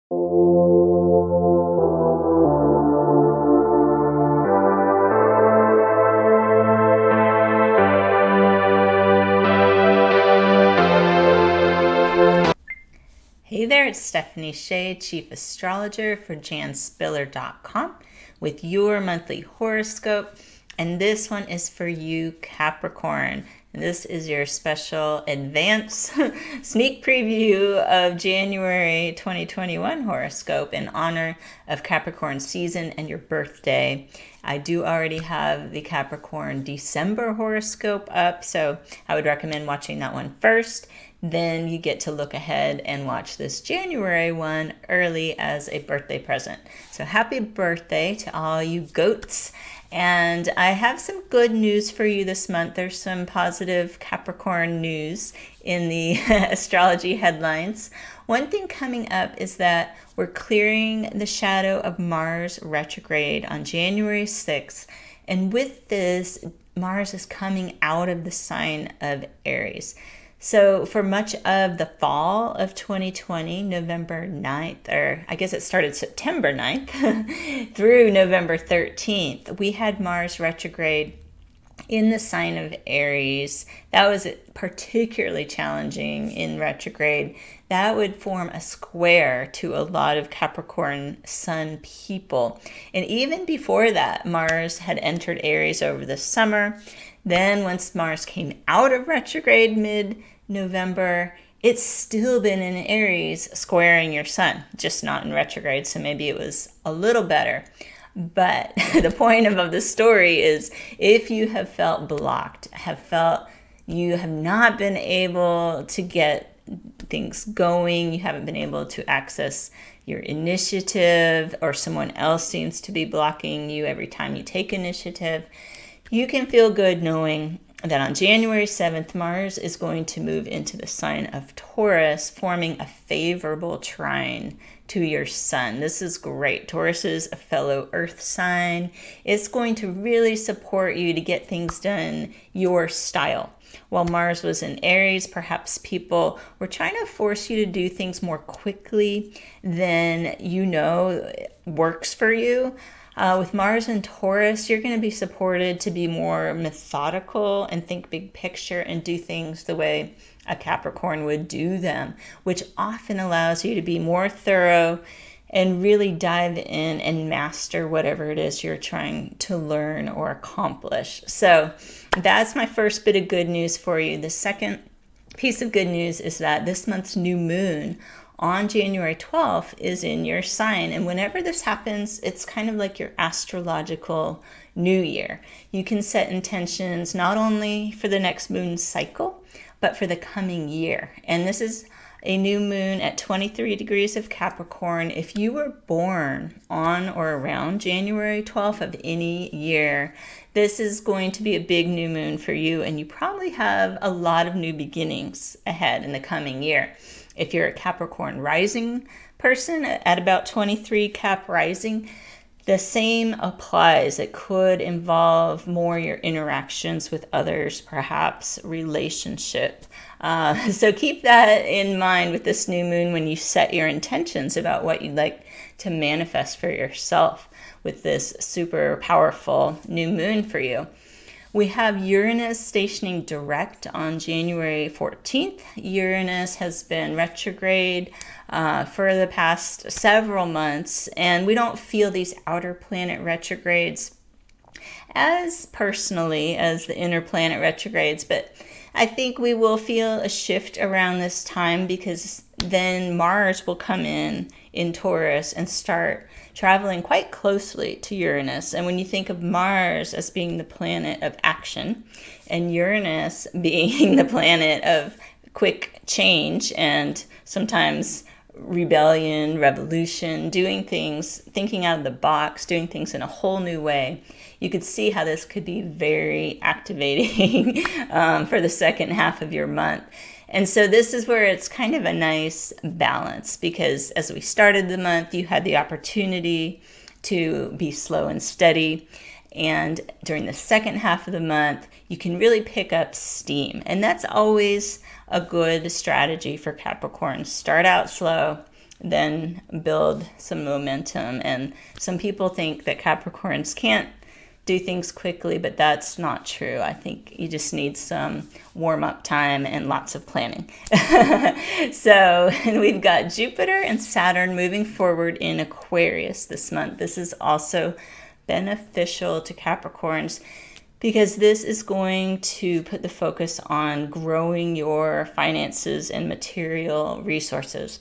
Hey there, it's Stephanie Shea, Chief Astrologer for janspiller.com with your monthly horoscope. And this one is for you, Capricorn. And this is your special advance sneak preview of January 2021 horoscope in honor of Capricorn season and your birthday. I do already have the Capricorn December horoscope up, so I would recommend watching that one first. Then you get to look ahead and watch this January one early as a birthday present. So happy birthday to all you goats. And I have some good news for you this month. There's some positive Capricorn news in the astrology headlines. One thing coming up is that we're clearing the shadow of Mars retrograde on January 6th. And with this, Mars is coming out of the sign of Aries. So for much of the fall of 2020, November 9th, or I guess it started September 9th through November 13th, we had Mars retrograde in the sign of Aries. That was particularly challenging in retrograde. That would form a square to a lot of Capricorn sun people. And even before that, Mars had entered Aries over the summer. Then once Mars came out of retrograde mid-November, it's still been in Aries squaring your sun, just not in retrograde, so maybe it was a little better. But the point of the story is if you have felt blocked, have felt you have not been able to get things going, you haven't been able to access your initiative, or someone else seems to be blocking you every time you take initiative, you can feel good knowing that on January 7th, Mars is going to move into the sign of Taurus, forming a favorable trine to your sun. This is great. Taurus is a fellow earth sign. It's going to really support you to get things done your style. While Mars was in Aries, perhaps people were trying to force you to do things more quickly than you know works for you. With Mars and Taurus, you're going to be supported to be more methodical and think big picture and do things the way a Capricorn would do them, which often allows you to be more thorough and really dive in and master whatever it is you're trying to learn or accomplish. So that's my first bit of good news for you. The second piece of good news is that this month's new moon on January 12th is in your sign. And whenever this happens, it's kind of like your astrological new year. You can set intentions not only for the next moon cycle, but for the coming year. And this is a new moon at 23 degrees of Capricorn. If you were born on or around January 12th of any year, this is going to be a big new moon for you, and you probably have a lot of new beginnings ahead in the coming year. If you're a Capricorn rising person at about 23 Cap rising, the same applies. It could involve more your interactions with others, perhaps relationship. So keep that in mind with this new moon when you set your intentions about what you'd like to manifest for yourself with this super powerful new moon for you. We have Uranus stationing direct on January 14th. Uranus has been retrograde for the past several months, and we don't feel these outer planet retrogrades as personally as the inner planet retrogrades, but I think we will feel a shift around this time because then Mars will come in Taurus and start traveling quite closely to Uranus. And when you think of Mars as being the planet of action and Uranus being the planet of quick change and sometimes rebellion, revolution, doing things, thinking out of the box, doing things in a whole new way, you could see how this could be very activating for the second half of your month. And so this is where it's kind of a nice balance, because as we started the month, you had the opportunity to be slow and steady. And during the second half of the month, you can really pick up steam. And that's always a good strategy for Capricorn. Start out slow then build some momentum. And some people think that Capricorns can't do things quickly, but that's not true. I think you just need some warm-up time and lots of planning. So, and we've got Jupiter and Saturn moving forward in Aquarius this month. This is also beneficial to Capricorns because this is going to put the focus on growing your finances and material resources.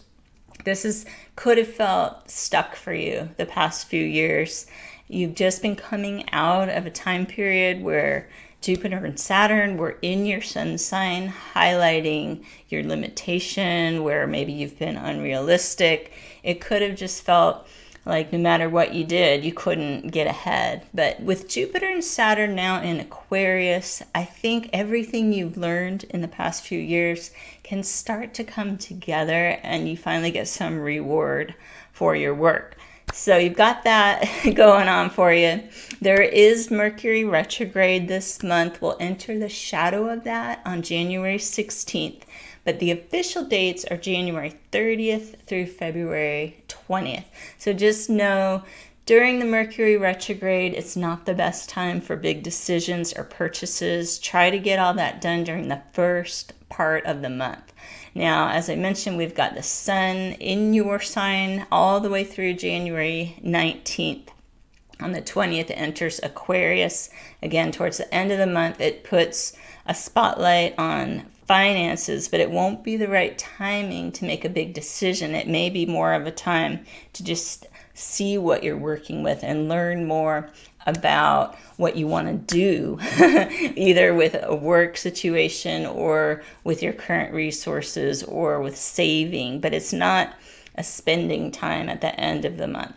This could have felt stuck for you the past few years. You've just been coming out of a time period where Jupiter and Saturn were in your sun sign, highlighting your limitation, where maybe you've been unrealistic. It could have just felt like no matter what you did, you couldn't get ahead. But with Jupiter and Saturn now in Aquarius, I think everything you've learned in the past few years can start to come together and you finally get some reward for your work. So you've got that going on for you. There is Mercury Retrograde this month. We'll enter the shadow of that on January 16th. But the official dates are January 30th through February 20th. So just know during the Mercury retrograde, it's not the best time for big decisions or purchases. Try to get all that done during the first part of the month. Now, as I mentioned, we've got the sun in your sign all the way through January 19th. On the 20th, it enters Aquarius. Again, towards the end of the month, it puts a spotlight on finances, but it won't be the right timing to make a big decision. It may be more of a time to just see what you're working with and learn more about what you want to do, either with a work situation or with your current resources or with saving, but it's not a spending time at the end of the month.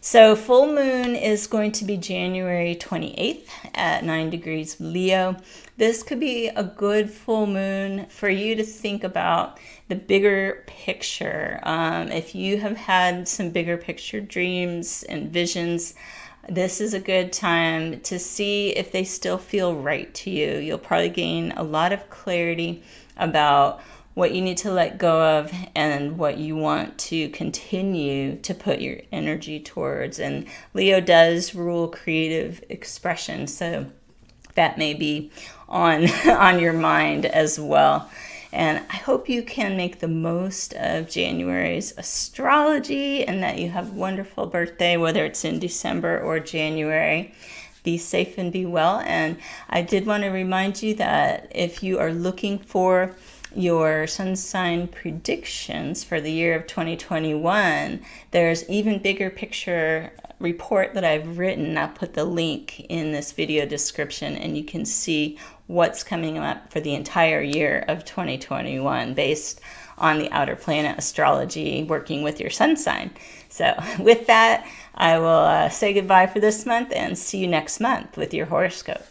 So full moon is going to be January 28th at 9 degrees Leo. This could be a good full moon for you to think about the bigger picture. If you have had some bigger picture dreams and visions, this is a good time to see if they still feel right to you. You'll probably gain a lot of clarity about what you need to let go of and what you want to continue to put your energy towards. And Leo does rule creative expression, so that may be on your mind as well. And I hope you can make the most of January's astrology and that you have a wonderful birthday, whether it's in December or January. Be safe and be well. And I did want to remind you that if you are looking for your sun sign predictions for the year of 2021, there's even bigger picture report that I've written. I'll put the link in this video description and you can see what's coming up for the entire year of 2021 based on the outer planet astrology working with your sun sign. So with that, I will say goodbye for this month and see you next month with your horoscope.